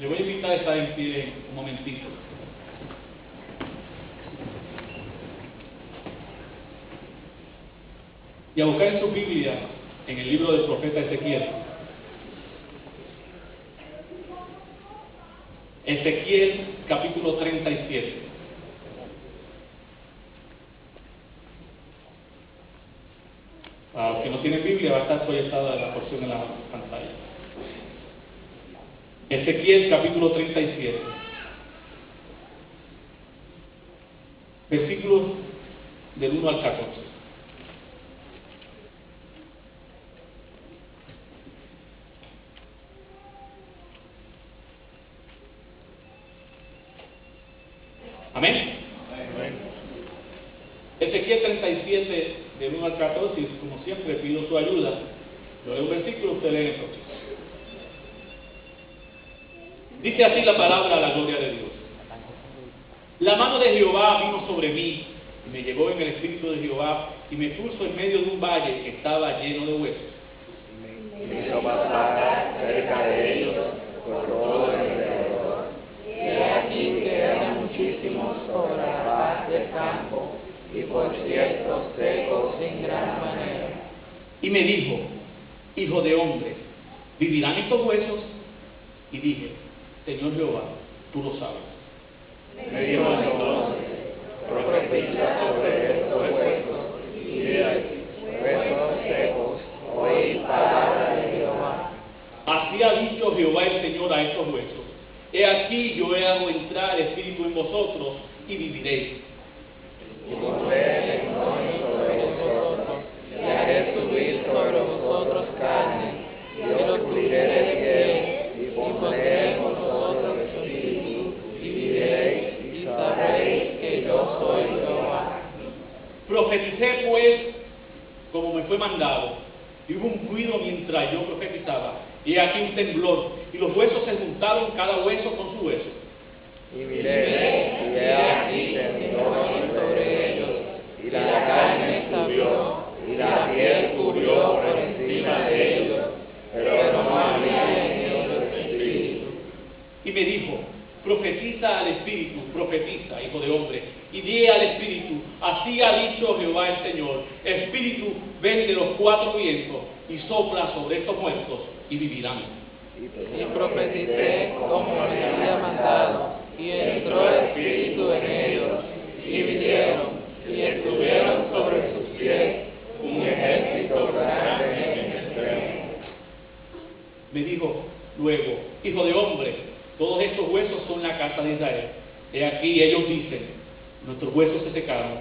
Le voy a invitar a estar en pie un momentito. Y a buscar en su Biblia, en el libro del profeta Ezequiel. Ezequiel capítulo 37. Para los que no tienen Biblia, va a estar proyectada la porción en la pantalla. Ezequiel capítulo 37. Versículos del 1 al 14. Amén. Amén. Ezequiel 37, del 1 al 14, y como siempre pido su ayuda. Yo leo un versículo, usted lee el próximo. Dice así la palabra a la gloria de Dios. La mano de Jehová vino sobre mí, y me llevó en el espíritu de Jehová, y me puso en medio de un valle que estaba lleno de huesos. Me hizo pasar cerca de ellos por todo el alrededor. Y aquí que eran muchísimos sobre la faz del campo, y por ciertos secos sin gran manera. Y me dijo, hijo de hombre, ¿vivirán estos huesos? Y dije, Señor Jehová, tú lo sabes. Me dijo entonces, profetiza sobre estos huesos, y dile, huesos secos, oíd palabra de Jehová. Así ha dicho Jehová el Señor a estos huesos. He aquí yo he dado entrar espíritu en vosotros, y viviréis. Y pondré el demonio sobre vosotros, y haré subir sobre vosotros carne, y os cubriré de piel, y pondré en vosotros espíritu, y viviréis, y sabréis que yo soy Jehová. Profeticé pues como me fue mandado, y hubo un ruido mientras yo profetizaba, y aquí un temblor, y los huesos se juntaron cada hueso con su hueso. Y miré, y he aquí temblor sobre ellos, y la carne subió, y la piel cubrió por encima de ellos, pero no había en ellos espíritu. Y me dijo, profetiza al espíritu, profetiza, hijo de hombre, y di al espíritu, así ha dicho Jehová el Señor, espíritu, ven de los cuatro vientos, y sopla sobre estos muertos, y vivirán. Y profeticé como me había mandado, y entró el espíritu en ellos, y vivieron, y estuvieron sobre sus pies un ejército grande en extremo. Me dijo luego, hijo de hombre, todos estos huesos son la casa de Israel. He aquí ellos dicen, nuestros huesos se secaron,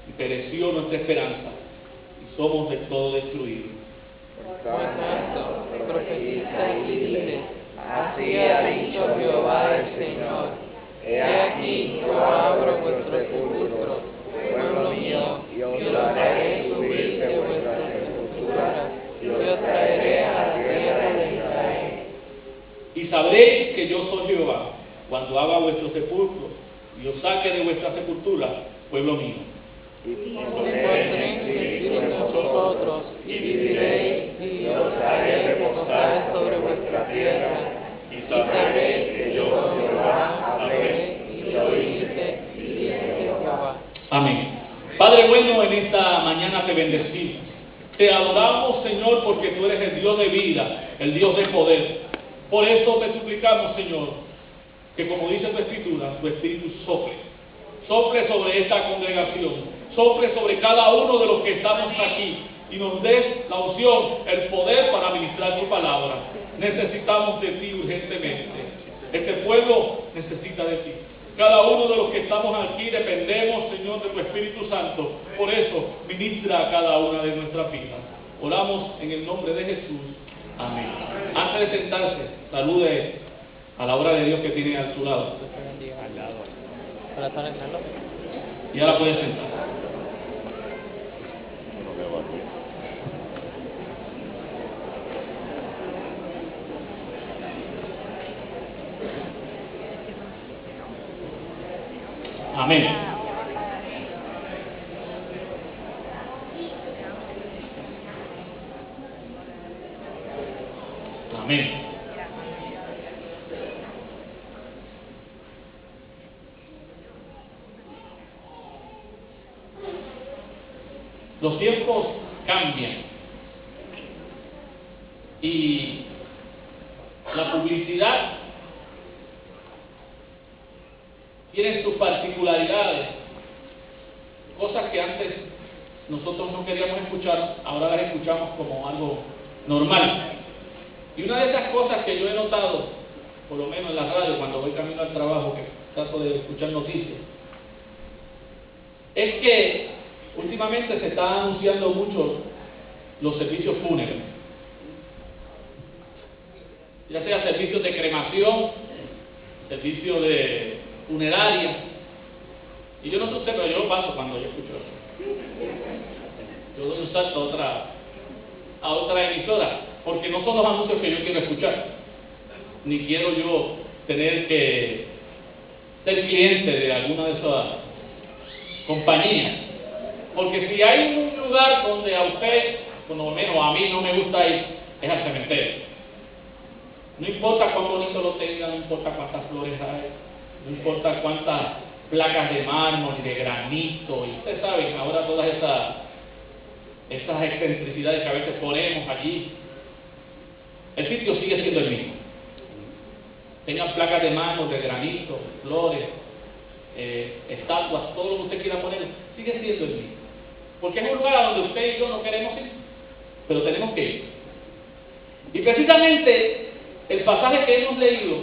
y pereció nuestra esperanza, y somos del todo destruidos. Por tanto, profetiza y dile, así ha dicho Jehová el Señor, he aquí yo abro vuestros sepulcros, pueblo mío, y os haré subir de vuestras sepulturas, y os traeré a la tierra de Israel. Y sabréis que yo soy Jehová, cuando haga vuestros sepulcros, y os saque de vuestra sepultura, pueblo mío. Y pondré espíritu en vosotros, y viviréis, y os haré reposar sobre vuestra tierra, y sabréis que yo, Jehová, hablé, y oíste, y dice Jehová. Amén. Padre bueno, en esta mañana te bendecimos. Te adoramos, Señor, porque tú eres el Dios de vida, el Dios de poder. Por eso te suplicamos, Señor, que como dice tu Escritura, tu Espíritu sople sobre esta congregación, sople sobre cada uno de los que estamos aquí, y nos des la unción, el poder para ministrar tu palabra. Necesitamos de ti urgentemente. Este pueblo necesita de ti. Cada uno de los que estamos aquí dependemos, Señor, de tu Espíritu Santo. Por eso, ministra a cada una de nuestras vidas. Oramos en el nombre de Jesús. Amén. Antes de sentarse, salude a la obra de Dios que tiene a su lado. Y ahora puede sentar. Amén. Amén. Los tiempos cambian y la publicidad tiene sus particularidades, cosas que antes nosotros no queríamos escuchar, ahora las escuchamos como algo normal. Y una de esas cosas que yo he notado, por lo menos en la radio, cuando voy camino al trabajo, que trato de escuchar noticias, es que últimamente se está anunciando mucho los servicios fúnebres, ya sea servicios de cremación, servicios de funeraria, y yo no sé usted, pero yo lo paso cuando yo escucho eso. Yo doy un salto a otra emisora, porque no son los anuncios que yo quiero escuchar, ni quiero yo tener que ser cliente de alguna de esas compañías, porque si hay un lugar donde a usted, por lo menos a mí, no me gusta ir, es al cementerio. No importa cuán bonito lo tenga, no importa cuántas flores hay, no importa cuántas placas de mármol y de granito, y ustedes saben ahora todas esas excentricidades que a veces ponemos allí, el sitio sigue siendo el mismo. Tengan placas de mármol, de granito, flores, estatuas, todo lo que usted quiera poner, sigue siendo el mismo. Porque es un lugar a donde usted y yo no queremos ir, pero tenemos que ir. Y precisamente el pasaje que hemos leído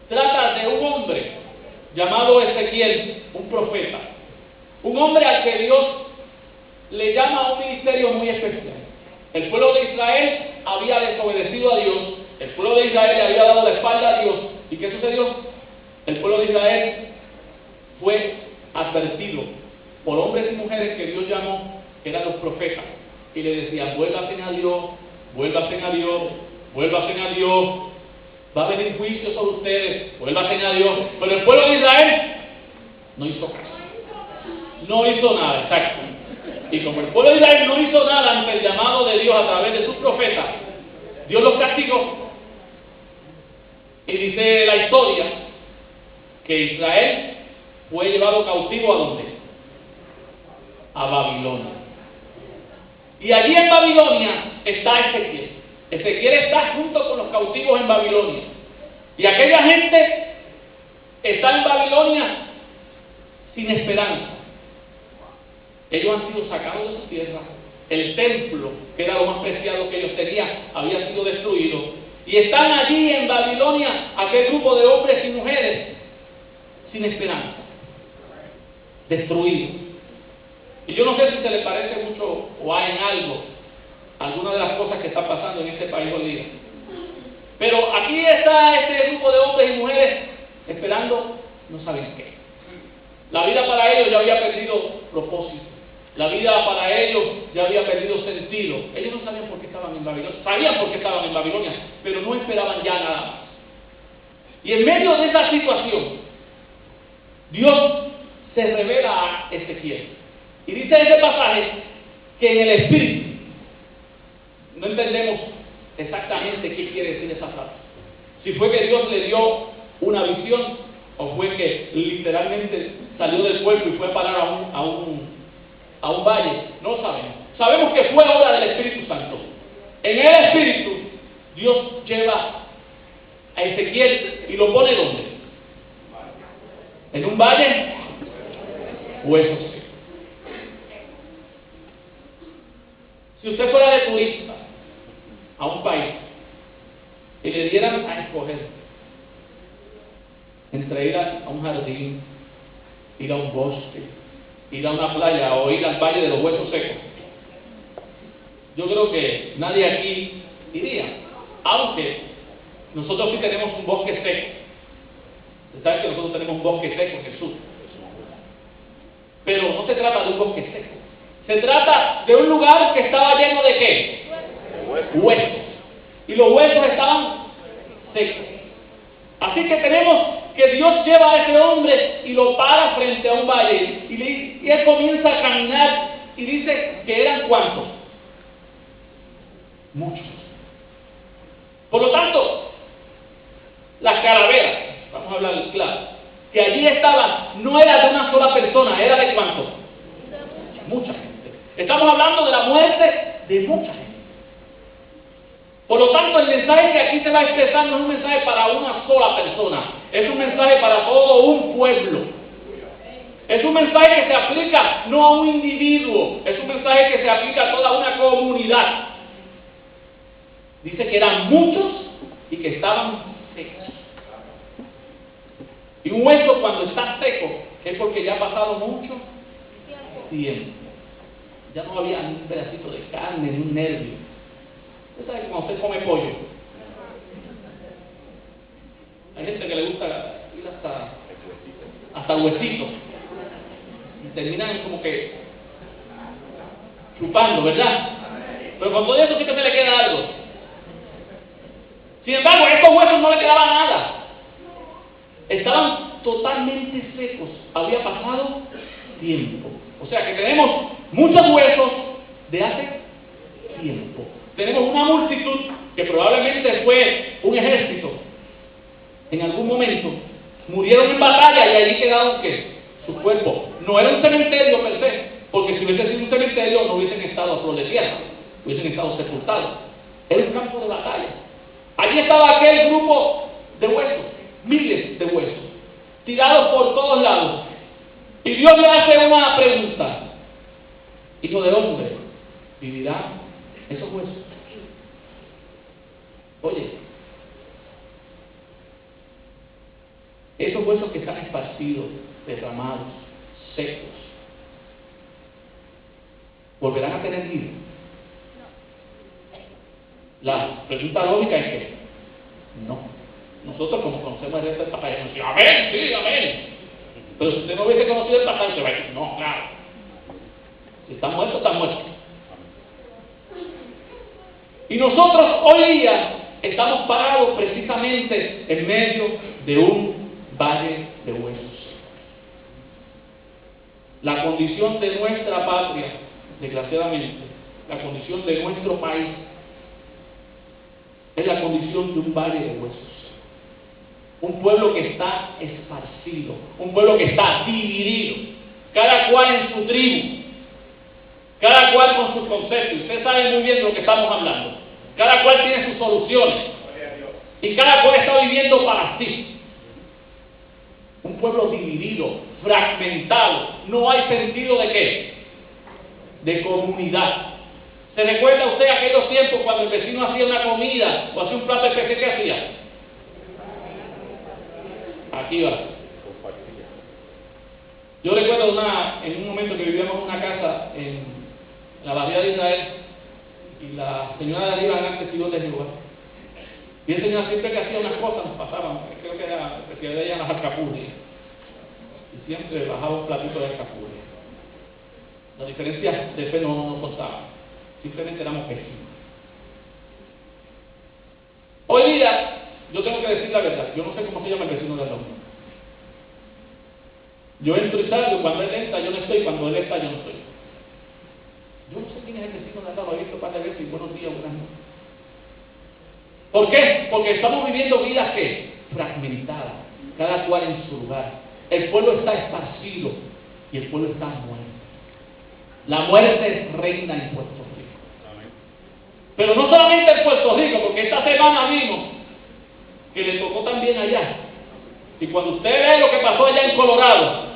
trata de un hombre llamado Ezequiel, un profeta, un hombre al que Dios le llama a un ministerio muy especial. El pueblo de Israel había desobedecido a Dios, el pueblo de Israel le había dado la espalda a Dios. ¿Y qué sucedió? El pueblo de Israel fue advertido por hombres y mujeres que Dios llamó, que eran los profetas, y le decían: vuélvasen a Dios, vuélvasen a Dios, vuélvasen a Dios, va a venir juicio sobre ustedes, vuélvasen a Dios. Pero el pueblo de Israel no hizo caso, no hizo nada, exacto. Y como el pueblo de Israel no hizo nada ante el llamado de Dios a través de sus profetas, Dios los castigó. Y dice la historia que Israel fue llevado cautivo ¿a dónde? A Babilonia. Y allí en Babilonia está Ezequiel. Ezequiel está junto con los cautivos en Babilonia. Y aquella gente está en Babilonia sin esperanza. Ellos han sido sacados de su tierra. El templo, que era lo más preciado que ellos tenían, había sido destruido. Y están allí en Babilonia aquel grupo de hombres y mujeres sin esperanza, destruidos. Y yo no sé si se les parece mucho o hay en algo alguna de las cosas que está pasando en este país hoy día. Pero aquí está este grupo de hombres y mujeres esperando, no saben qué. La vida para ellos ya había perdido propósito. La vida para ellos ya había perdido sentido. Ellos no sabían por qué estaban en Babilonia. Sabían por qué estaban en Babilonia, pero no esperaban ya nada más. Y en medio de esa situación, Dios se revela a Ezequiel. Y dice ese pasaje que en el Espíritu, no entendemos exactamente qué quiere decir esa frase. Si fue que Dios le dio una visión, o fue que literalmente salió del cuerpo y fue a parar a un valle, no sabemos. Sabemos que fue obra del Espíritu Santo. En el Espíritu, Dios lleva a Ezequiel y lo pone ¿dónde? En un valle, huesos secos. Si usted fuera de turista a un país y le dieran a escoger entre ir a un jardín, ir a un bosque, ir a una playa o ir al valle de los huesos secos, yo creo que nadie aquí iría, aunque nosotros sí tenemos un bosque seco. Usted sabe que nosotros tenemos un bosque seco en el sur, pero no se trata de un bosque seco, se trata de un lugar que estaba lleno de ¿qué? Huesos. Y los huesos estaban secos. Así que tenemos que Dios lleva a ese hombre y lo para frente a un valle. Y él comienza a caminar y dice que eran ¿cuántos? Muchos. Por lo tanto, las calaveras, vamos a hablar claro, que allí estaban, no era de una sola persona, era de ¿cuántos? Mucha gente. Estamos hablando de la muerte de mucha gente. Por lo tanto, el mensaje que aquí se va expresando no es un mensaje para una sola persona, es un mensaje para todo un pueblo. Es un mensaje que se aplica no a un individuo, es un mensaje que se aplica a toda una comunidad. Dice que eran muchos y que estaban secos. Y un hueso cuando está seco es porque ya ha pasado mucho tiempo. Ya no había ni un pedacito de carne, ni un nervio. Usted sabe que cuando usted come pollo, hay gente que le gusta ir hasta huesitos. Y terminan como que chupando, ¿verdad? Pero con todo eso siempre se le queda algo. Sin embargo, a estos huesos no le quedaba nada. Estaban totalmente secos. Había pasado tiempo. O sea que tenemos muchos huesos de hace tiempo. Tenemos una multitud que probablemente fue un ejército. En algún momento murieron en batalla y allí quedaron ¿qué? Su cuerpo. No era un cementerio per se, porque si hubiese sido un cementerio no hubiesen estado a flor de tierra, hubiesen estado sepultados. Era un campo de batalla. Allí estaba aquel grupo de huesos, miles de huesos, tirados por todos lados. Y Dios le hace una pregunta: hijo de hombre, ¿vivirán esos huesos? Oye, esos huesos que están esparcidos, derramados, secos, ¿volverán a tener vida? La pregunta lógica es que no. Nosotros, como conocemos el resto del pasaje, nos decimos amén, sí, amén. Pero si usted no hubiese conocido el pasaje, se va a decir no, claro. Si están muertos, están muertos. Y nosotros hoy día estamos parados precisamente en medio de un valle de huesos. La condición de nuestra patria, desgraciadamente, la condición de nuestro país, es la condición de un valle de huesos. Un pueblo que está esparcido, un pueblo que está dividido, cada cual en su tribu, cada cual con sus conceptos. Usted sabe muy bien de lo que estamos hablando. Cada cual tiene sus soluciones y cada cual está viviendo para sí. Un pueblo dividido, fragmentado, no hay sentido de ¿qué? De comunidad. ¿Se recuerda usted aquellos tiempos cuando el vecino hacía una comida o hacía un plato especial? ¿Qué hacía? Aquí va. Yo recuerdo en un momento que vivíamos en una casa en la Bahía de Israel y la señora de arriba era testigo de Jehová. Y el señor siempre que hacía unas cosas nos pasaban, creo que era especial de ella las alcapurrias. Y siempre bajaba un platito de alcapurria. Las diferencias de fe no nos contaban. Simplemente éramos vecinos. Hoy día, yo tengo que decir la verdad. Yo no sé cómo se llama el vecino del hombre. Yo entro y salgo, cuando él entra yo no estoy, cuando él está yo no estoy. Yo no sé quién es el vecino de al lado, lo he visto un par de veces y buenos días, buenas noches. ¿Por qué? Porque estamos viviendo vidas que fragmentadas, cada cual en su lugar. El pueblo está esparcido y el pueblo está muerto. La muerte reina en Puerto Rico. Pero no solamente en Puerto Rico, porque esta semana vimos que le tocó también allá. Y cuando usted ve lo que pasó allá en Colorado,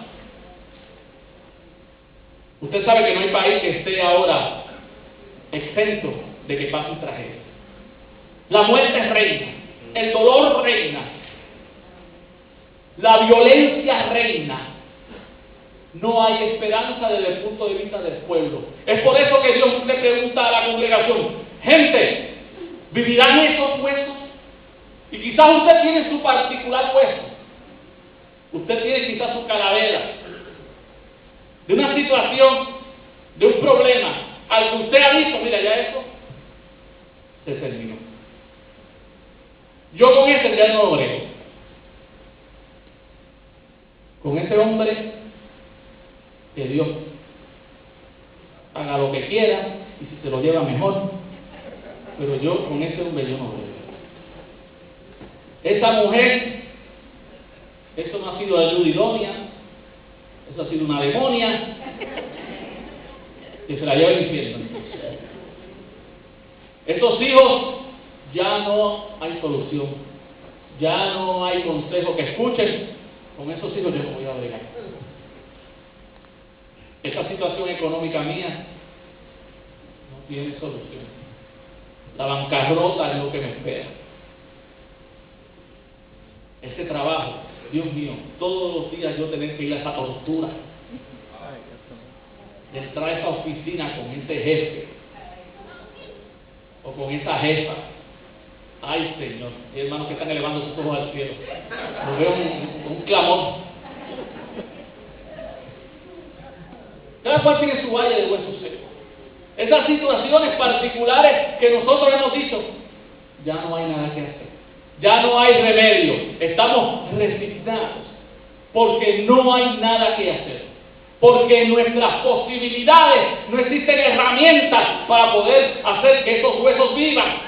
usted sabe que no hay país que esté ahora exento de que pase un tragedia. La muerte reina, el dolor reina, la violencia reina. No hay esperanza desde el punto de vista del pueblo. Es por eso que Dios le pregunta a la congregación: gente, ¿vivirán esos huesos? Y quizás usted tiene su particular hueso. Usted tiene quizás su calavera de una situación, de un problema, al que usted ha dicho, mira, ya eso se terminó. Yo con ese ya no lo brego. Con ese hombre, que Dios haga lo que quiera y si se lo lleva mejor, pero yo con ese hombre yo no brego. Esa mujer, eso no ha sido ayuda idónea, eso ha sido una demonia. Que se la lleve al infierno. Estos hijos ya no hay solución, ya no hay consejo que escuchen. Con esos hijos yo no voy a bregar. Esta situación económica mía no tiene solución. La bancarrota es lo que me espera. Ese trabajo, Dios mío, todos los días yo tener que ir a esa tortura de entrar a esa oficina con ese jefe o con esa jefa. Ay, Señor, hay hermanos que están elevando sus ojos al cielo. Lo veo un clamor. Cada cual tiene su valle de huesos secos. Esas situaciones particulares que nosotros hemos dicho, ya no hay nada que hacer. Ya no hay remedio. Estamos resignados porque no hay nada que hacer. Porque en nuestras posibilidades no existen herramientas para poder hacer que esos huesos vivan.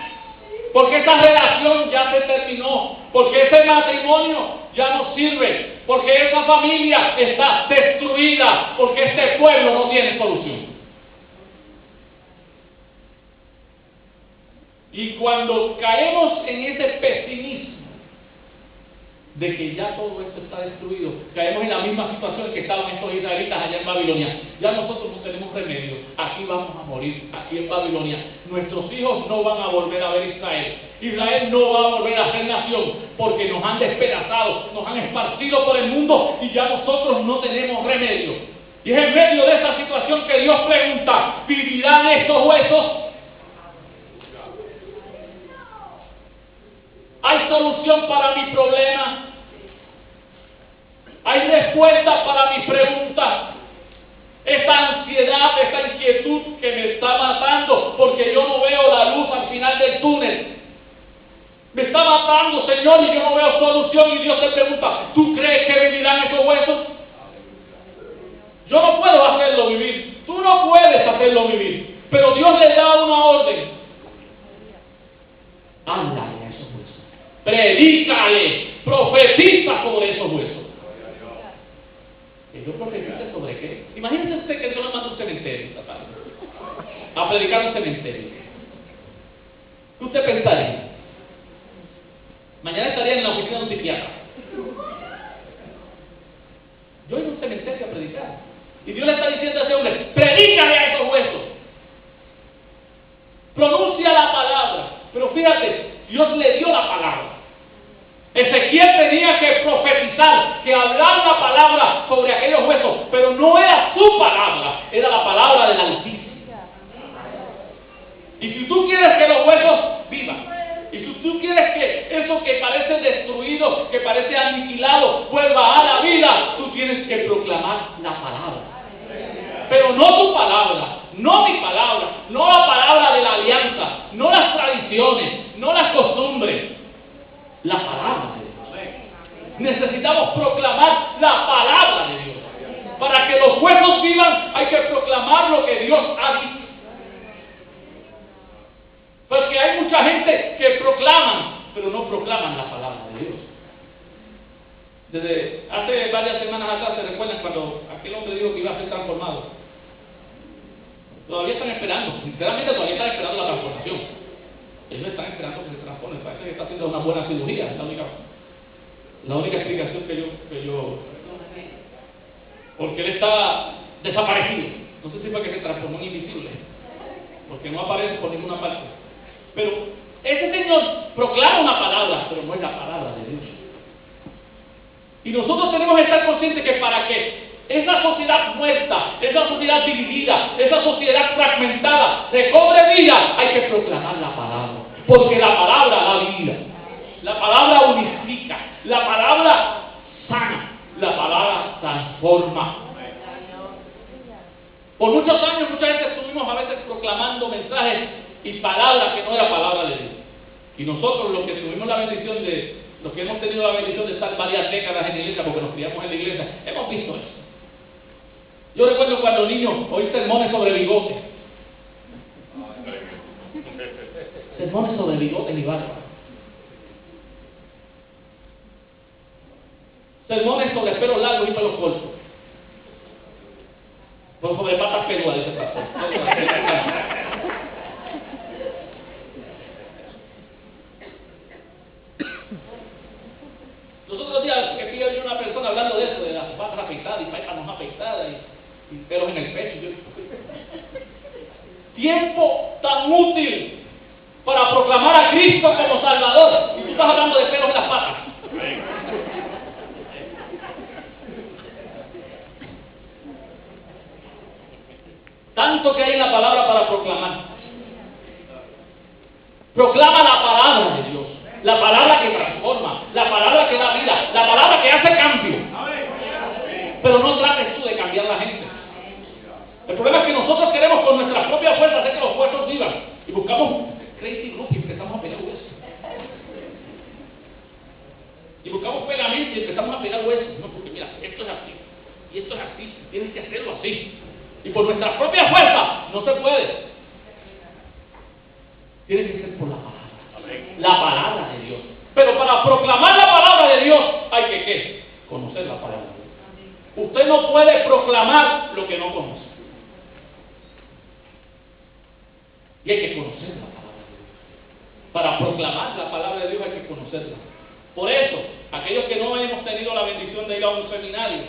Porque esa relación ya se terminó, porque ese matrimonio ya no sirve, porque esa familia está destruida, porque este pueblo no tiene solución. Y cuando caemos en ese pesimismo de que ya todo esto está destruido, caemos en la misma situación que estaban estos israelitas allá en Babilonia. Ya nosotros no tenemos remedio, aquí vamos a morir, aquí en Babilonia. Nuestros hijos no van a volver a ver Israel. Israel no va a volver a ser nación, porque nos han despedazado, nos han esparcido por el mundo y ya nosotros no tenemos remedio. Y es en medio de esa situación que Dios pregunta, ¿vivirán estos huesos? ¿Hay solución para mi problema? ¿Hay respuesta para mis preguntas? Esta ansiedad, esta inquietud que me está matando porque yo no veo la luz al final del túnel. Me está matando, Señor, y yo no veo solución. Y Dios te pregunta, ¿tú crees que vivirán esos huesos? Yo no puedo hacerlo vivir. Tú no puedes hacerlo vivir. Pero Dios le da una orden. Ándale a esos huesos. Predícale. Profetiza sobre esos huesos. ¿Que yo profetice sobre qué? Imagínese usted que yo le mando a un cementerio esta tarde. A predicar un cementerio. ¿Qué usted pensaría? Mañana estaría en la oficina de un psiquiatra. Yo he ido a un cementerio a predicar. Y Dios le está diciendo a ese hombre, predícale a esos huesos. Pronuncia la palabra. Pero fíjate, Dios le dio la palabra. Ezequiel tenía que profetizar, que hablar una palabra sobre aquellos huesos, pero no era su palabra, era la palabra del Altísimo. Y si tú quieres que los huesos vivan, y si tú quieres que eso que parece destruido, que parece aniquilado, vuelva a la vida, tú tienes que proclamar la palabra. Pero no tu palabra, no mi palabra, no la palabra de la alianza, no las tradiciones, no las costumbres, la palabra de Dios. Necesitamos proclamar la palabra de Dios. Para que los huesos vivan, hay que proclamar lo que Dios ha dicho. Porque hay mucha gente que proclaman, pero no proclaman la palabra de Dios. Desde hace varias semanas atrás, ¿se recuerdan cuando aquel hombre dijo que iba a ser transformado? Todavía están esperando, sinceramente todavía están esperando la transformación. Ellos están esperando que se transforme, parece que está haciendo una buena cirugía, es la única explicación que yo porque él está desaparecido. No sé si fue que se transformó en invisible, porque no aparece por ninguna parte. Pero ese Señor proclama una palabra, pero no es la palabra de Dios. Y nosotros tenemos que estar conscientes que para que esa sociedad muerta, esa sociedad dividida, esa sociedad fragmentada recobre vida, hay que proclamar la palabra. Porque la palabra da vida, la palabra unifica, la palabra sana, la palabra transforma. Por muchos años, mucha gente estuvimos a veces proclamando mensajes y palabras que no era palabra de Dios. Y nosotros, los que tuvimos la bendición los que hemos tenido la bendición de estar varias décadas en la iglesia, porque nos criamos en la iglesia, hemos visto eso. Yo recuerdo cuando niño oí sermones sobre bigotes. Sermones sobre bigotes y barba. Sermones sobre pelos largos y pelos cortos. Por sobre patas peludas, dice el pastor. Los otros días que vi a una persona hablando de eso, de las patas afeitadas y pámpanos afeitadas y pelos en el pecho. Tiempo tan útil para proclamar a Cristo como Salvador. Y tú estás hablando de pelos en las patas. Tanto que hay en la palabra para proclamar. Proclama la palabra de Dios. La palabra que transforma, la palabra que da vida, la palabra que hace cambio. Pero no trates tú de cambiar la gente. El problema es que nosotros queremos con nuestras propias fuerzas hacer que los huesos vivan. Y buscamos crazy group y empezamos a pegar huesos. Y buscamos pegamento y empezamos a pegar huesos. No, porque mira, esto es así. Y esto es así. Tienes que hacerlo así. Y por nuestras propias fuerzas no se puede. Tiene que ser por la palabra. La palabra de Dios. Pero para proclamar la palabra de Dios hay que ¿qué? Conocer la palabra de Dios. Usted no puede proclamar lo que no conoce. Y hay que conocer la palabra de Dios. Para proclamar la palabra de Dios hay que conocerla. Por eso, aquellos que no hemos tenido la bendición de ir a un seminario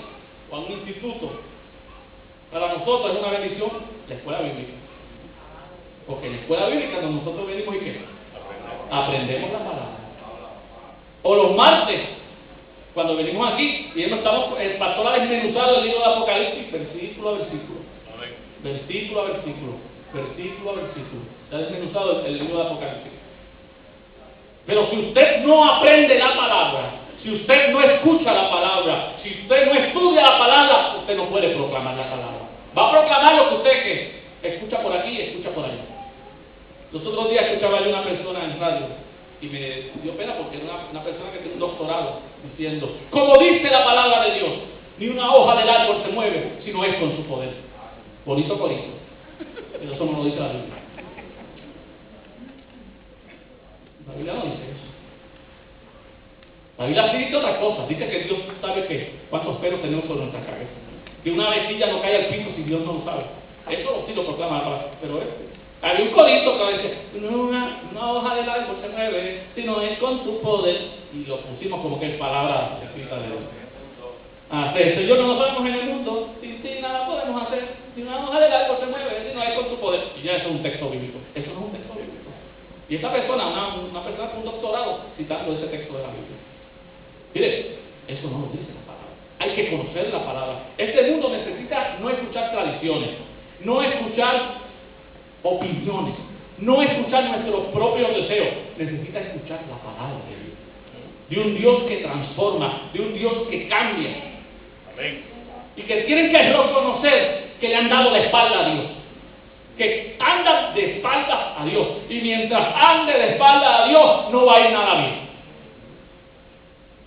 o a un instituto, para nosotros es una bendición la escuela bíblica. Porque en la escuela bíblica cuando nosotros venimos y ¿qué? Aprendemos la palabra. O los martes, cuando venimos aquí y estamos, el pastor ha desmenuzado el libro de Apocalipsis, versículo a versículo. Versículo a versículo. Versículo a versículo. Se ha desmenuzado el libro de Apocalipsis. Pero si usted no aprende la palabra, si usted no escucha la palabra, si usted no estudia la palabra, usted no puede proclamar la palabra. Va a proclamar lo que usted que escucha por aquí y escucha por allá. Los otros días escuchaba yo una persona en radio y me dio pena porque era una persona que tiene un doctorado diciendo, como dice la palabra de Dios, ni una hoja del árbol se mueve, sino es con su poder. Bonito corito. Pero eso no lo dice la Biblia. La Biblia no dice eso. La Biblia sí dice otra cosa. Dice que Dios sabe que cuántos pelos tenemos sobre nuestra cabeza. Que una vecilla no cae al piso si Dios no lo sabe. Eso sí lo proclama la palabra. Pero había un corito que decía, una hoja del árbol se mueve, sino es con tu poder. Y lo pusimos como que es palabra escrita de Dios. El Señor no lo sabemos en el mundo, sin ti nada podemos hacer, si una hoja del árbol se mueve, si no es con tu poder. Y ya eso es un texto bíblico. Eso no es un texto bíblico. Y esta persona, una persona con un doctorado, citando ese texto de la Biblia. Mire, eso no lo dice la palabra. Hay que conocer la palabra. Este mundo necesita no escuchar tradiciones, no escuchar opiniones, no escuchar nuestros propios deseos. Necesita escuchar la palabra de Dios. De un Dios que transforma, de un Dios que cambia. Amén. Y que tienen que reconocer que le han dado la espalda a Dios. Que andan de espaldas a Dios. Y mientras ande de espaldas a Dios, no va a ir nada bien.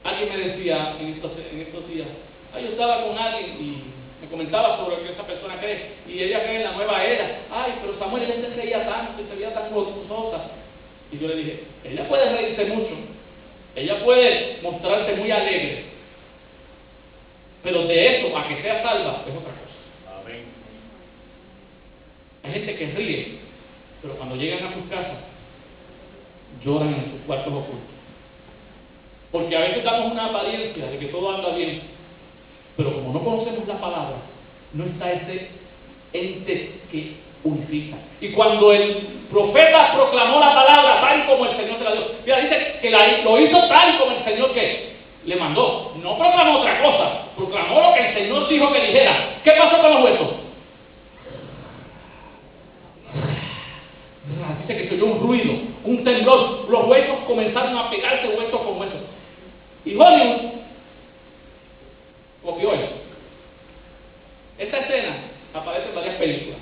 Alguien me decía en estos días, yo estaba con alguien y me comentaba sobre lo que esa persona cree, y ella cree en la nueva era. Pero Samuel, ella se reía tanto y se veía tan gozosa. Y yo le dije, ella puede reírse mucho, ella puede mostrarse muy alegre, pero de eso a que sea salva es otra cosa. Amén. Hay gente que ríe, pero cuando llegan a sus casas, lloran en sus cuartos ocultos. Porque a veces damos una apariencia de que todo anda bien, pero como no conocemos la palabra, no está ese ente que unifica. Y cuando el profeta proclamó la palabra tal como el Señor se la dio, mira, dice que lo hizo tal como el Señor que le mandó. No proclamó otra cosa, proclamó lo que el Señor dijo que dijera. ¿Qué pasó con los huesos? Dice que se oyó un ruido, un temblor. Los huesos comenzaron a pegarse hueso con hueso. Y Hollywood copió eso. Esta escena aparece en varias películas.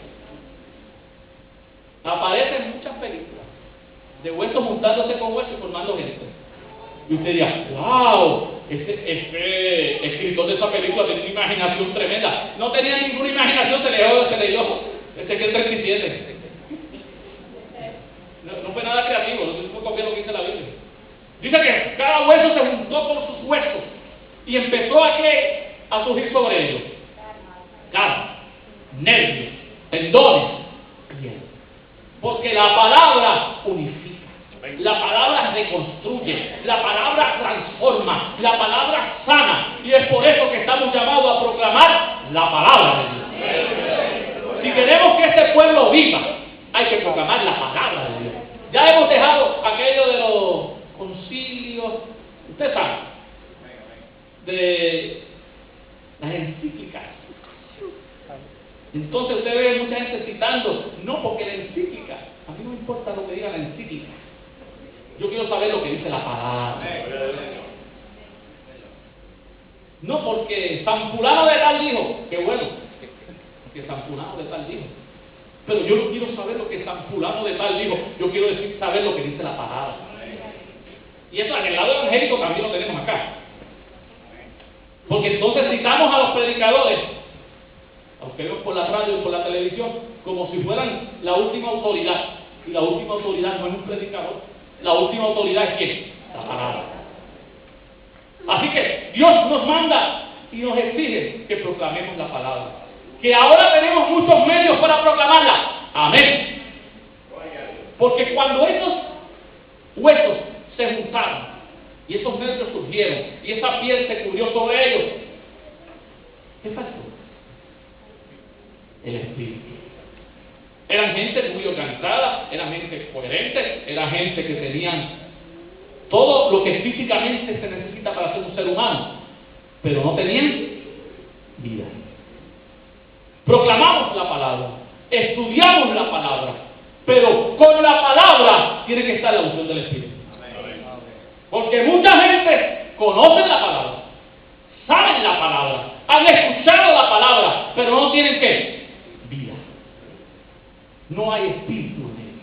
Aparece en muchas películas de huesos juntándose con huesos y formando gente. Y usted dirá, wow, este escritor de esa película tiene una imaginación tremenda. No tenía ninguna imaginación, se leyó Ezequiel 37. No fue nada creativo, no fue copiar lo que dice la Biblia. Dice que cada hueso se juntó con sus huesos y empezó a surgir sobre ellos carne nervios, tendones, piel. Porque la palabra unifica. La palabra reconstruye, la palabra transforma, la palabra sana. Y es por eso que estamos llamados a proclamar la palabra de Dios. Si queremos que este pueblo viva, hay que proclamar la palabra de Dios. Ya hemos dejado aquello de los concilios, usted sabe, de las encíclicas. Entonces usted ve mucha gente citando, no porque la encíclica, a mí no me importa lo que diga la encíclica. Yo quiero saber lo que dice la palabra. No porque San Fulano de tal dijo, que bueno, que San Fulano de tal dijo. Pero yo no quiero saber lo que San Fulano de tal dijo, yo quiero saber lo que dice la palabra. Y esto en el lado evangélico también lo tenemos acá. Porque entonces citamos a los predicadores, a los que vemos por la radio y por la televisión, como si fueran la última autoridad. Y la última autoridad no es un predicador. La última autoridad es ¿quién? La palabra. Así que Dios nos manda y nos exige que proclamemos la palabra. Que ahora tenemos muchos medios para proclamarla. Amén. Porque cuando esos huesos se juntaron y esos nervios surgieron y esa piel se cubrió sobre ellos, ¿qué pasó? El Espíritu. Eran gente muy organizada, eran gente coherente, eran gente que tenían todo lo que físicamente se necesita para ser un ser humano, pero no tenían vida. Proclamamos la palabra, estudiamos la palabra, pero con la palabra tiene que estar la unción del Espíritu. Porque mucha gente conoce la palabra, saben la palabra, han escuchado la palabra, pero no tienen ¿qué? Vida. No hay espíritu en ellos.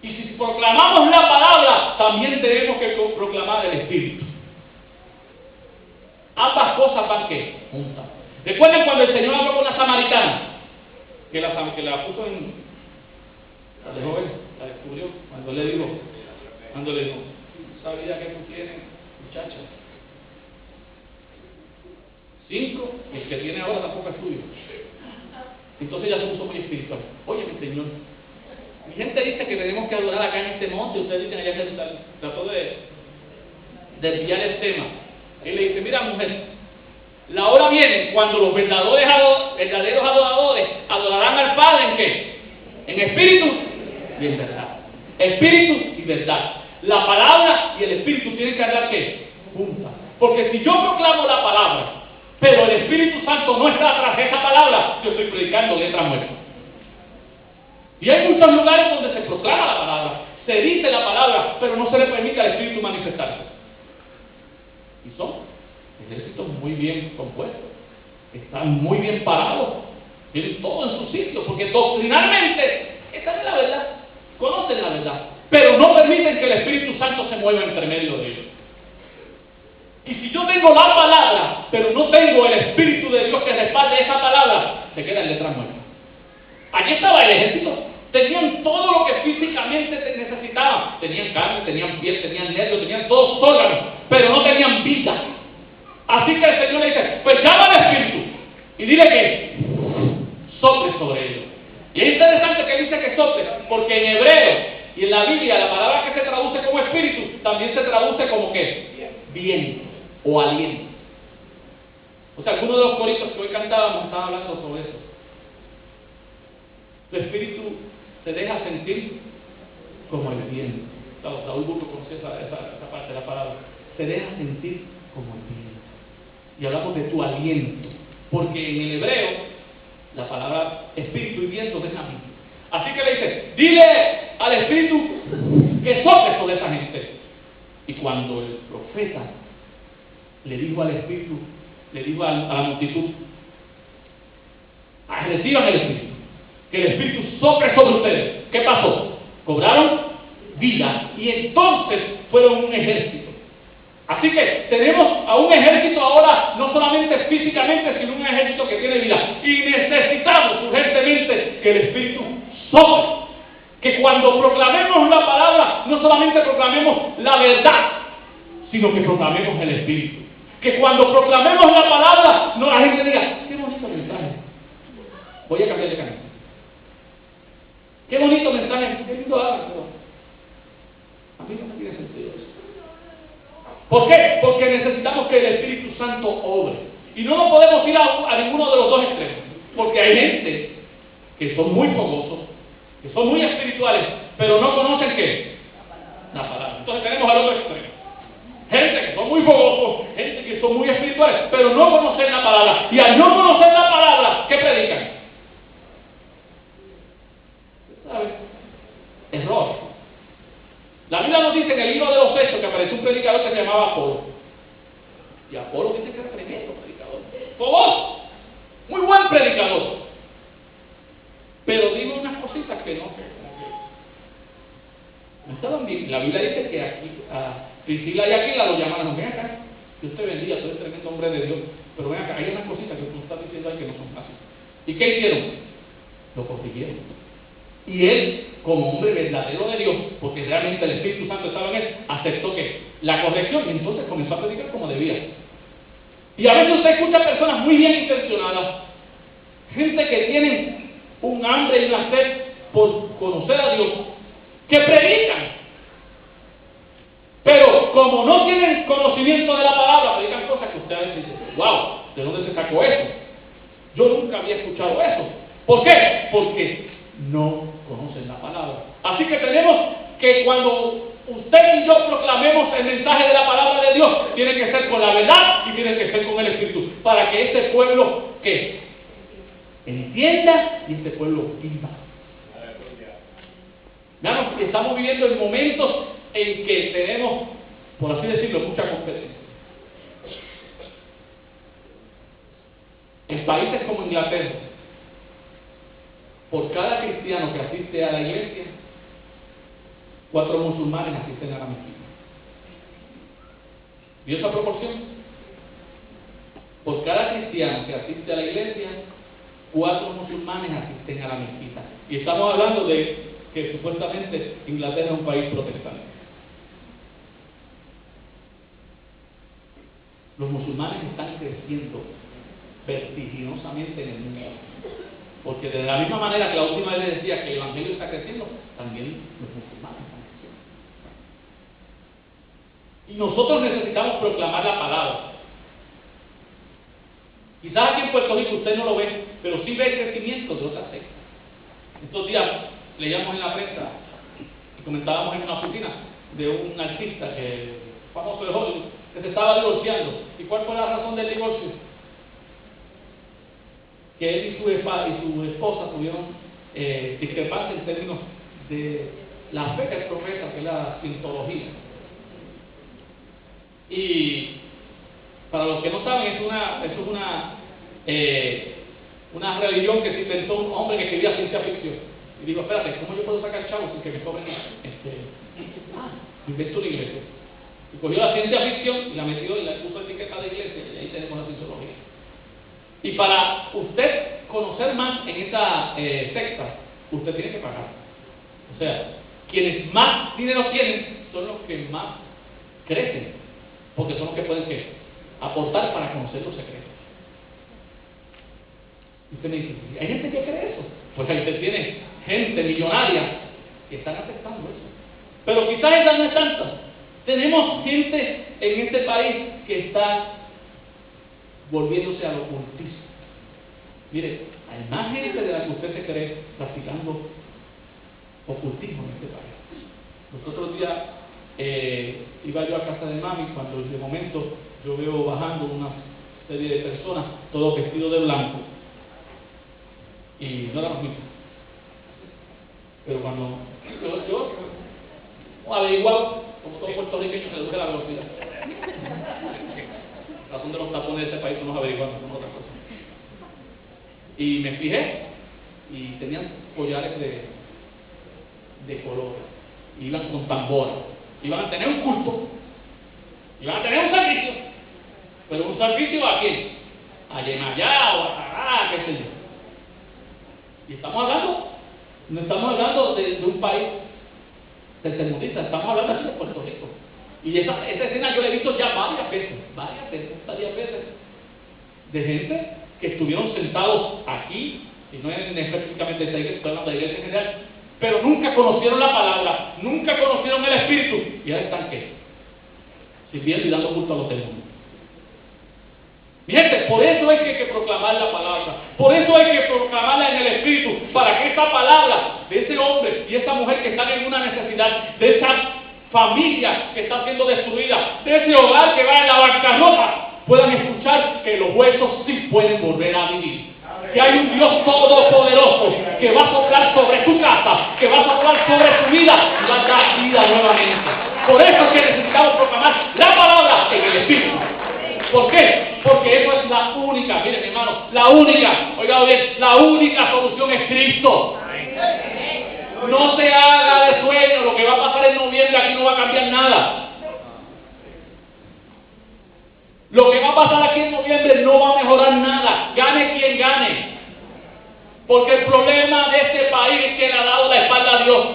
Y si proclamamos la palabra, también tenemos que proclamar el espíritu. Ambas cosas van ¿qué? Juntas. ¿Recuerdan cuando el Señor habló con la samaritana? Que la puso en... La dejó ver, la descubrió. Cuando le dijo, ¿sabía que tú tienes, muchacha? 5, el que tiene ahora tampoco es tuyo. Entonces ella se puso muy espiritual. Oye, mi Señor, mi gente dice que tenemos que adorar acá en este monte. Ustedes dicen allá que trató de desviar el tema. Él le dice, mira mujer, la hora viene cuando los verdaderos adoradores adorarán al Padre ¿en qué? En espíritu y en verdad. Espíritu y verdad. La palabra y el espíritu tienen que andar ¿qué? Juntas. Porque si yo proclamo la palabra, pero el Espíritu Santo no está tras esa palabra, yo estoy predicando letra muerta. Y hay muchos lugares donde se proclama la palabra, se dice la palabra, pero no se le permite al Espíritu manifestarse. Y son ejércitos muy bien compuestos, están muy bien parados, tienen todo en su sitio, porque doctrinalmente están en la verdad, conocen la verdad, pero no permiten que el Espíritu Santo se mueva entre medio de ellos. Y si yo tengo la palabra, pero no tengo el Espíritu de Dios que respalde esa palabra, se queda en letra muerta. Allí estaba el ejército. Tenían todo lo que físicamente se necesitaban. Tenían carne, tenían piel, tenían nervios, tenían todos los órganos, pero no tenían vida. Así que el Señor le dice, pues llama al Espíritu y dile que sople sobre ellos. Y es interesante que dice que sople, porque en hebreo y en la Biblia la palabra que se traduce como Espíritu también se traduce como ¿qué? Viento o aliento. O sea, algunos de los coritos que hoy cantábamos estaban hablando sobre eso. Tu espíritu se deja sentir como el viento. Saúl Burgo conocía esa parte de la palabra. Se deja sentir como el viento. Y hablamos de tu aliento, porque en el hebreo la palabra espíritu y viento es la misma. Así que le dice, dile al espíritu que sople sobre esa gente. Y cuando el profeta le dijo al espíritu, le dijo a la multitud, reciban el espíritu, que el espíritu sople sobre ustedes. ¿Qué pasó? Cobraron vida y entonces fueron un ejército. Así que tenemos a un ejército ahora, no solamente físicamente, sino un ejército que tiene vida. Y necesitamos urgentemente que el espíritu sople. Que cuando proclamemos la palabra, no solamente proclamemos la verdad, sino que proclamemos el espíritu. Que cuando proclamemos la palabra, no la gente diga, qué bonito mensaje. voy a cambiar de canal. Qué bonito mensaje, qué lindo algo. A mí no me tiene sentido eso. ¿Por qué? Porque necesitamos que el Espíritu Santo obre. Y no nos podemos ir a ninguno de los dos extremos. Porque hay gente que son muy fogosos, que son muy espirituales, pero no conocen ¿qué? La palabra. Entonces tenemos al otro extremo. Gente que son muy fogosos, gente que son muy espirituales, pero no conocen la palabra. Y al no conocer la palabra, ¿qué predican? ¿Sabes? Error. La Biblia nos dice en el libro de los Hechos que apareció un predicador que se llamaba Apolo. Y Apolo dice que era tremendo predicador. Fogoso. Muy buen predicador. Pero digo unas cositas que no estaban bien. La Biblia dice que aquí a Priscila y Aquila lo llamaron, ven acá, Dios te bendiga, tú eres tremendo hombre de Dios, pero ven acá, hay unas cositas que tú estás diciendo ahí que no son fáciles. ¿Y qué hicieron? Lo corrigieron. Y él, como hombre verdadero de Dios, porque realmente el Espíritu Santo estaba en él, aceptó que la corrección y entonces comenzó a predicar como debía. Y a veces usted escucha personas muy bien intencionadas, gente que tienen un hambre y una sed por conocer a Dios, que predican, pero como no tienen conocimiento de la palabra, predican cosas que ustedes dicen, wow, ¿de dónde se sacó eso? Yo nunca había escuchado eso. ¿Por qué? Porque no conocen la palabra. Así que tenemos que cuando usted y yo proclamemos el mensaje de la palabra de Dios, tiene que ser con la verdad y tiene que ser con el Espíritu, para que este pueblo que entienda y este pueblo viva. Estamos viviendo en momentos en que tenemos, por así decirlo, mucha competencia. En países como Inglaterra, por cada cristiano que asiste a la iglesia, 4 musulmanes asisten a la mezquita. ¿Y esa proporción? Por cada cristiano que asiste a la iglesia, 4 musulmanes asisten a la mezquita. Y estamos hablando de que supuestamente Inglaterra es un país protestante. Los musulmanes están creciendo vertiginosamente en el mundo. Porque de la misma manera que la última vez les decía que el evangelio está creciendo, también los musulmanes están creciendo. Y nosotros necesitamos proclamar la palabra. Quizás aquí en Puerto Rico usted no lo ve, pero sí ve el crecimiento de otras sectas. Estos días leíamos en la prensa y comentábamos en una oficina de un artista famoso de Hollywood que se estaba divorciando. ¿Y cuál fue la razón del divorcio? Que él y su esposa tuvieron discrepancia en términos de la fe que él profesa, que es la cientología. Y para los que no saben, eso es una religión que se inventó un hombre que escribía ciencia ficción. Y digo, espérate, ¿cómo yo puedo sacar chavos sin que me cobren? Inventó una iglesia. Y cogió la ciencia ficción y la metió y la puso etiqueta de iglesia, y ahí tenemos la cienciología. Y para usted conocer más en esa secta, usted tiene que pagar. O sea, quienes más dinero tienen son los que más crecen, porque son los que pueden aportar para conocer los secretos. Y usted me dice, ¿hay gente que cree eso? Pues ahí usted tiene gente millonaria que están aceptando eso. Pero quizás esa no es tanta. Tenemos gente en este país que está volviéndose a lo ocultismo. Mire, hay más gente de la que usted se cree practicando ocultismo en este país. Los otros días iba yo a casa de mami cuando de momento yo veo bajando una serie de personas, todos vestidos de blanco, y no eran los mismos. Pero cuando yo averiguado, como todo puertorriqueño, reduje la velocidad. La razón de los tapones de este país no nos averiguamos, no otra cosa. Y me fijé, y tenían collares de colores, iban con tambores, iban a tener un culto, iban a tener un servicio, pero un servicio ¿a quién? A Yemayá o a Tará, qué sé yo. Y estamos hablando, no estamos hablando de un país tercermundista, estamos hablando de Puerto Rico. Y esa escena yo la he visto ya varias veces, de gente que estuvieron sentados aquí y no es específicamente esta iglesia, estoy hablando de la iglesia en general, pero nunca conocieron la palabra, nunca conocieron el Espíritu, y ahora están ¿qué? Sirviendo y dando culto a los demonios. Mi gente, por eso es que hay que proclamar la palabra, por eso hay que proclamarla en el Espíritu, para que esa palabra de ese hombre y esa mujer que están en una necesidad, de esa familia que está siendo destruida, de ese hogar que va en la bancarrota, puedan escuchar que los huesos sí pueden volver a vivir. Que hay un Dios todopoderoso que va a soplar sobre tu casa, que va a soplar sobre tu vida y va a dar vida nuevamente. Por eso es que necesitamos proclamar la palabra en el Espíritu. ¿Por qué? Porque eso es la única, miren mi hermano, la única, oiga bien, la única solución es Cristo. No se haga de sueño, lo que va a pasar en noviembre aquí no va a cambiar nada. Lo que va a pasar aquí en noviembre no va a mejorar nada, gane quien gane. Porque el problema de este país es que le ha dado la espalda a Dios.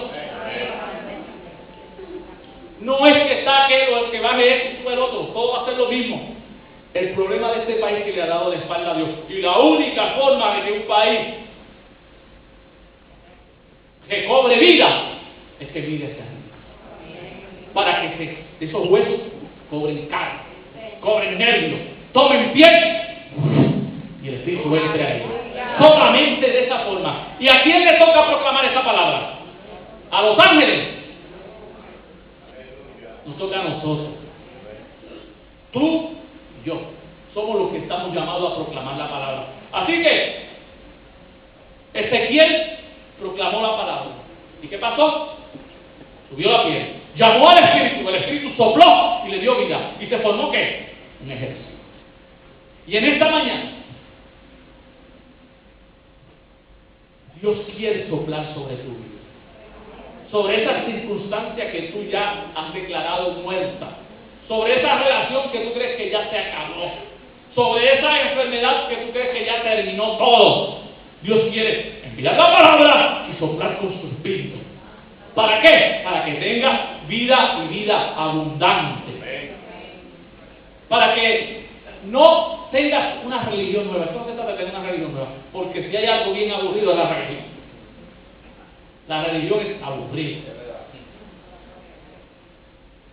No es que saque o el que baje esto o el otro, todo va a ser lo mismo. El problema de este país es que le ha dado la espalda a Dios. Y la única forma de que un país que cobre vida es que mire hacia arriba. Para que esos huesos cobren carne, cobren nervios, tomen piel y el Espíritu entre a ellos. Solamente de esa forma. ¿Y a quién le toca proclamar esa palabra? ¿A los ángeles? Nos toca a nosotros. Tú y yo somos los que estamos llamados a proclamar la palabra. Así que Ezequiel proclamó la palabra. ¿Y qué pasó? Subió la piel, llamó al Espíritu, el Espíritu sopló y le dio vida. ¿Y se formó qué? Un ejército. Y en esta mañana Dios quiere soplar sobre tu vida, sobre esa circunstancia que tú ya has declarado muerta, sobre esa relación que tú crees que ya se acabó, sobre esa enfermedad que tú crees que ya terminó todo. Dios quiere enviar la palabra y soplar con su Espíritu. ¿Para qué? Para que tengas vida y vida abundante. Para que no tengas una religión nueva. Esto no se trata de tener una religión nueva, porque si hay algo bien aburrido es la religión. La religión es aburrida.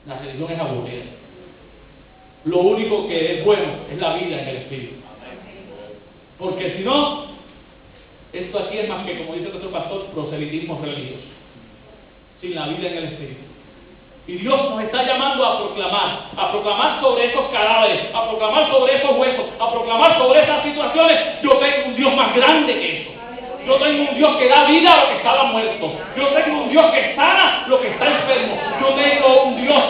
La religión es aburrida. Lo único que es bueno es la vida en el Espíritu. Porque si no, esto aquí es más que, como dice nuestro pastor, proselitismo religioso, sin la vida en el Espíritu. Y Dios nos está llamando a proclamar sobre esos cadáveres, a proclamar sobre esos huesos, a proclamar sobre esas situaciones. Yo tengo un Dios más grande que eso. Yo tengo un Dios que da vida a lo que estaba muerto. Yo tengo un Dios que sana lo que está enfermo. Yo tengo un Dios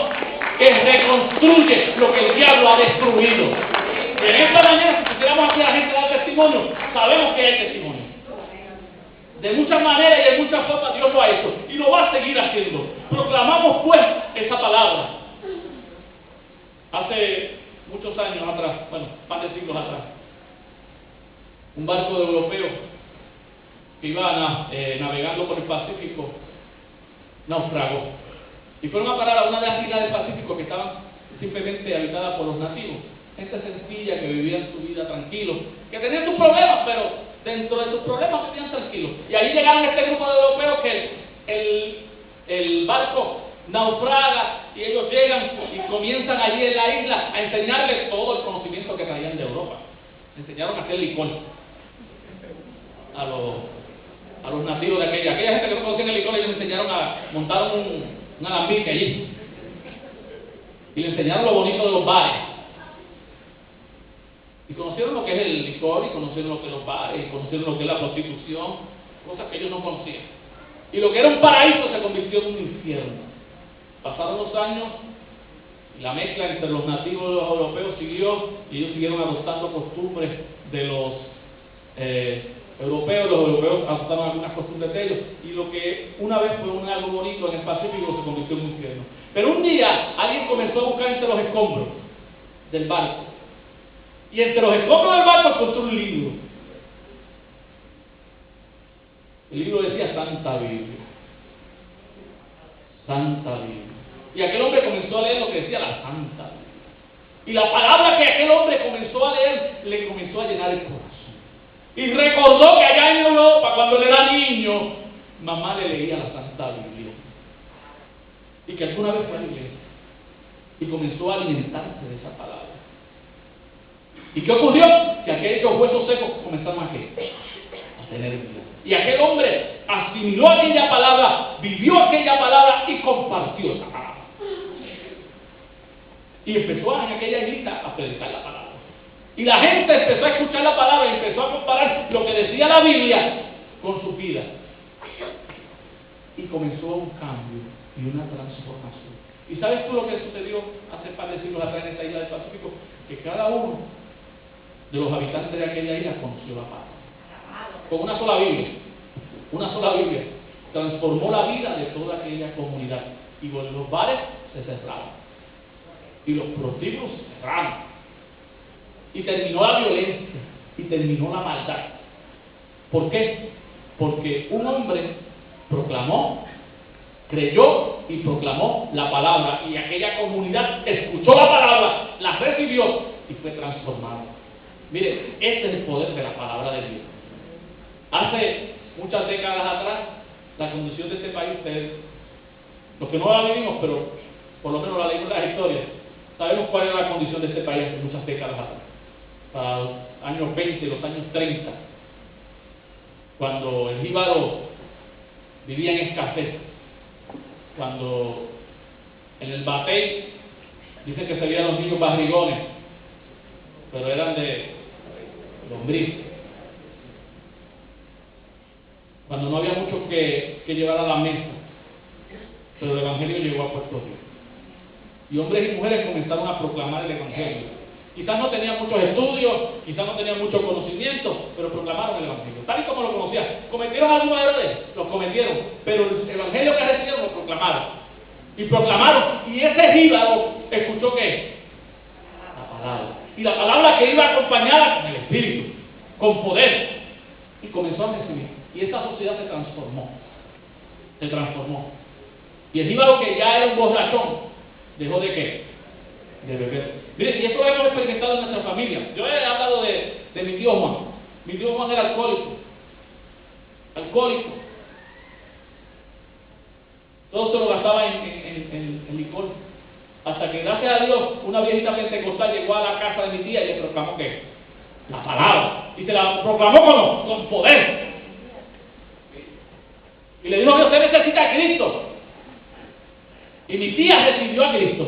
que reconstruye lo que el diablo ha destruido. En esta mañana, si quisiéramos hacer a la gente dar testimonio, sabemos que hay testimonio. De muchas maneras y de muchas formas Dios lo ha hecho y lo va a seguir haciendo. Proclamamos pues esa palabra. Hace muchos años atrás, bueno, más de siglos atrás, un barco de europeos que iba navegando por el Pacífico naufragó y fueron a parar a una de las islas del Pacífico que estaban simplemente habitadas por los nativos, gente sencilla que vivían su vida tranquilos, que tenían sus problemas, pero dentro de sus problemas vivían tranquilos. Y ahí llegaron este grupo de europeos que el barco naufraga y ellos llegan y comienzan allí en la isla a enseñarles todo el conocimiento que traían de Europa. Enseñaron a hacer licor a los nativos de aquella gente que no conocían el licor. Ellos les enseñaron a montar un alambique allí y les enseñaron lo bonito de los bares. Y conocieron lo que es el licor, y conocieron lo que es los bares, y conocieron lo que es la prostitución, cosas que ellos no conocían. Y lo que era un paraíso se convirtió en un infierno. Pasaron los años, y la mezcla entre los nativos y los europeos siguió, y ellos siguieron adoptando costumbres de los europeos. Los europeos adoptaron algunas costumbres de ellos, y lo que una vez fue algo bonito en el Pacífico se convirtió en un infierno. Pero un día alguien comenzó a buscar entre los escombros del barco. Y entre los escombros del barco encontró un libro. El libro decía Santa Biblia. Santa Biblia. Y aquel hombre comenzó a leer lo que decía la Santa Biblia. Y la palabra que aquel hombre comenzó a leer le comenzó a llenar el corazón. Y recordó que allá en Europa niño, mamá le leía la Santa Biblia. Y que alguna vez fue a la iglesia y comenzó a alimentarse de esa palabra. ¿Y qué ocurrió? Que aquellos huesos secos comenzaron a tener vida. Y aquel hombre asimiló aquella palabra, vivió aquella palabra y compartió esa palabra. Y empezó en aquella islita a predicar la palabra. Y la gente empezó a escuchar la palabra y empezó a comparar lo que decía la Biblia con su vida. Y comenzó un cambio y una transformación. ¿Y sabes tú lo que sucedió hace par de siglos atrás en esta isla del Pacífico? Que cada uno de los habitantes de aquella isla conoció la palabra. Con una sola Biblia, transformó la vida de toda aquella comunidad. Y los bares se cerraron. Y los prostíbulos se cerraron. Y terminó la violencia. Y terminó la maldad. ¿Por qué? Porque un hombre proclamó, creyó y proclamó la palabra. Y aquella comunidad escuchó la palabra, la recibió y fue transformada. Mire, este es el poder de la palabra de Dios. Hace muchas décadas atrás, la condición de este país, los que no la vivimos, pero por lo menos la leímos en las historias, sabemos cuál era la condición de este país hace muchas décadas atrás. Para los años 20, los años 30, cuando el jíbaro vivía en escasez, cuando en el batey dicen que se veían los niños barrigones, pero eran de lombriz. Cuando no había mucho que llevar a la mesa, pero el Evangelio llegó a Puerto Rico. Y hombres y mujeres comenzaron a proclamar el Evangelio. Quizás no tenían muchos estudios, quizás no tenían mucho conocimiento, pero proclamaron el Evangelio, tal y como lo conocían. ¿Cometieron algunos errores? Los cometieron, pero el Evangelio que recibieron lo proclamaron. Y proclamaron, y ese jíbaro escuchó ¿qué? La palabra. Y la palabra que iba acompañada con el Espíritu, con poder, y comenzó a recibir. Y esta sociedad se transformó. Y el jíbaro, que ya era un borrachón, dejó de ¿qué? De beber. Miren, y esto lo hemos experimentado en nuestra familia. Yo he hablado de mi tío Juan. Mi tío Juan era alcohólico. Todo se lo gastaba en licor. Hasta que, gracias a Dios, una viejita pentecostal llegó a la casa de mi tía y le proclamó ¿qué? La palabra. Y se la proclamó con poder. Y le dijo que usted necesita a Cristo. Y mi tía recibió a Cristo.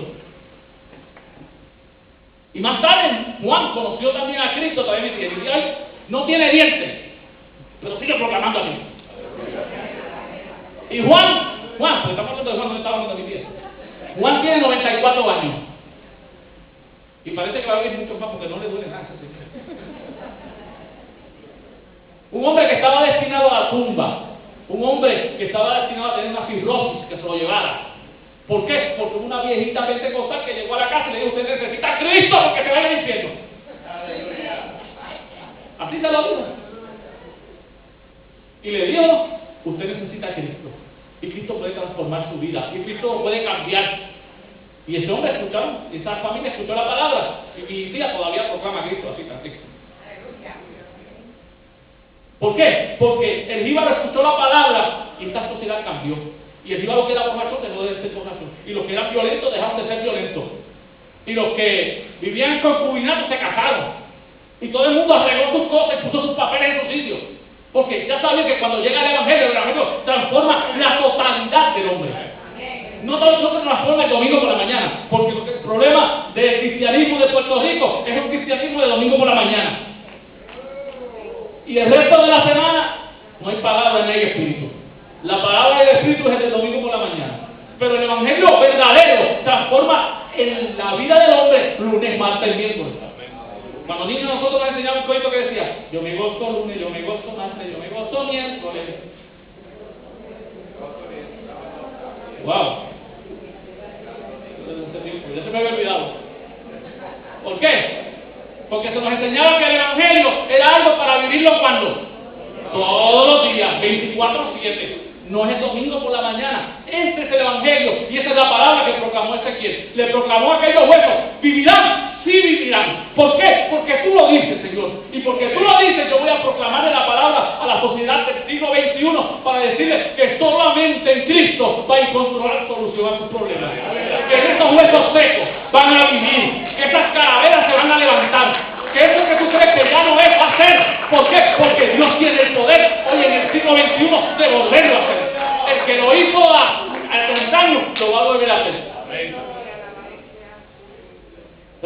Y más tarde, Juan conoció también a Cristo, también mi tía. Mi tía no tiene dientes, pero sigue proclamando a Cristo. Y Juan, porque estamos hablando de Juan, no estaba hablando de mi tía. Juan tiene 94 años. Y parece que va a vivir mucho más porque no le duele nada. Un hombre que estaba destinado a la tumba. Un hombre que estaba destinado a tener una cirrosis que se lo llevara. ¿Por qué? Porque una viejita pentecostal que llegó a la casa y le dijo: usted necesita a Cristo porque se vaya al infierno. Así se lo dijo. Y le dijo: usted necesita a Cristo. Y Cristo puede transformar su vida. Y Cristo lo puede cambiar. Y ese hombre escuchó, esa familia escuchó la palabra. Y mi tía todavía proclama a Cristo, así tan triste. ¿Por qué? Porque el jíbaro escuchó la palabra y esta sociedad cambió. Y el jíbaro que era borracho dejó de ser borracho. Y los que eran violentos dejaron de ser violentos. Y los que vivían en concubinato se casaron. Y todo el mundo arregló sus cosas y puso sus papeles en su sitio. Porque ya saben que cuando llega el Evangelio transforma la totalidad del hombre. No solo nosotros transforma el domingo por la mañana. Porque el problema del cristianismo de Puerto Rico es un cristianismo de domingo por la mañana. Y el resto de la semana no hay palabra ni hay espíritu. La palabra del espíritu es el del domingo por la mañana. Pero el evangelio verdadero transforma en la vida del hombre lunes, martes, miércoles. Cuando niños nosotros nos enseñaban un cuento que decía: yo me gozo lunes, yo me gozo martes, yo me gozo miércoles. Wow. Ya se me había olvidado. ¿Por qué? Porque se nos enseñaba que el evangelio era algo para vivirlo cuando, todos los días, 24/7. No es el domingo por la mañana. Este es el evangelio y esa es la palabra que proclamó Ezequiel. Le proclamó a aquellos huesos: vivirán, sí vivirán. ¿Por qué? Porque tú lo dices, Señor. Y porque tú lo dices, yo voy a proclamarle la palabra a la sociedad del siglo XXI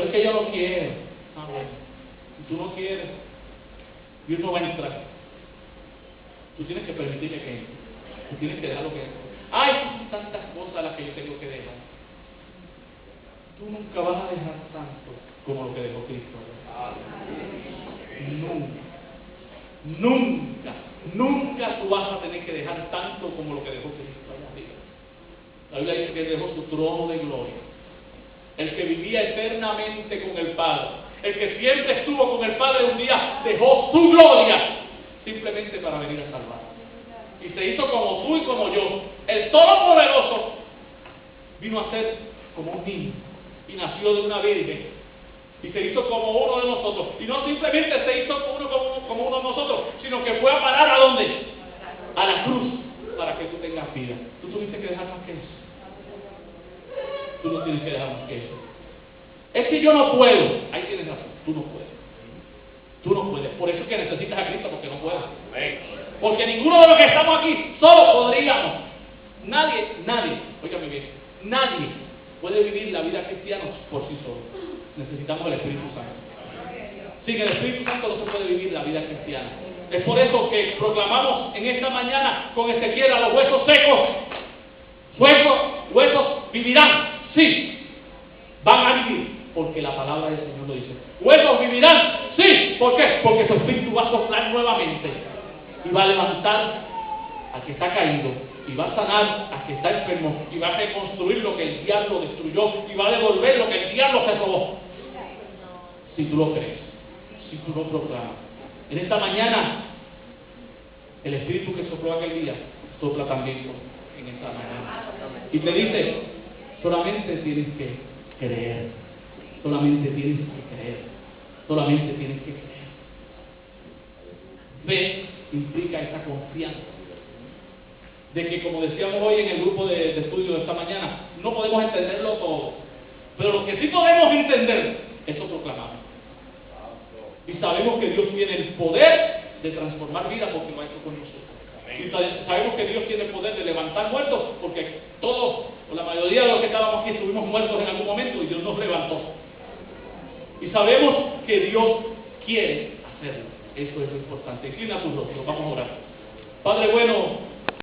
es que yo no quiero. Ah, bueno. Si tú no quieres, Dios no va a entrar. Tú tienes que permitirle que entre. Tú tienes que dejar lo que entre. Hay tantas cosas las que yo tengo que dejar. Tú nunca vas a dejar tanto como lo que dejó Cristo. Nunca tú vas a tener que dejar tanto como lo que dejó Cristo allá arriba. La Biblia dice que dejó su trono de gloria. El que vivía eternamente con el Padre, el que siempre estuvo con el Padre, un día dejó su gloria simplemente para venir a salvar. Y se hizo como tú y como yo. El Todopoderoso vino a ser como un niño y nació de una virgen. Y se hizo como uno de nosotros. Y no simplemente se hizo como uno de nosotros, sino que fue a parar ¿a dónde? A la cruz, para que tú tengas vida. Tú tuviste que dejar más que eso. Tú no tienes que dejar más que eso. Es que yo no puedo. Ahí tienes razón. Tú no puedes. Tú no puedes. Por eso es que necesitas a Cristo, porque no puedes. Porque ninguno de los que estamos aquí solo podríamos. Nadie, óigame bien, nadie puede vivir la vida cristiana por sí solo. Necesitamos el Espíritu Santo. Sin el Espíritu Santo no se puede vivir la vida cristiana. Es por eso que proclamamos en esta mañana con Ezequiel a los huesos secos. Huesos vivirán. Sí, van a vivir, porque la palabra del Señor lo dice. Huesos vivirán. Sí, ¿por qué? Porque su Espíritu va a soplar nuevamente y va a levantar al que está caído, y va a sanar al que está enfermo, y va a reconstruir lo que el diablo destruyó, y va a devolver lo que el diablo se robó. Si tú lo crees, si tú lo proclamas. En esta mañana, el Espíritu que sopló aquel día, sopla también en esta mañana. Y te dice, solamente tienes que creer. Solamente tienes que creer. Solamente tienes que creer. Fe implica esa confianza. De que, como decíamos hoy en el grupo de estudio de esta mañana, no podemos entenderlo todo. Pero lo que sí podemos entender, eso proclamamos. Y sabemos que Dios tiene el poder de transformar vidas porque lo ha hecho con nosotros. Y sabemos que Dios tiene el poder de levantar muertos porque todos, o la mayoría de los que estábamos aquí, estuvimos muertos en algún momento y Dios nos levantó. Y sabemos que Dios quiere hacerlo. Eso es lo importante. Inclina tu rostro, vamos a orar.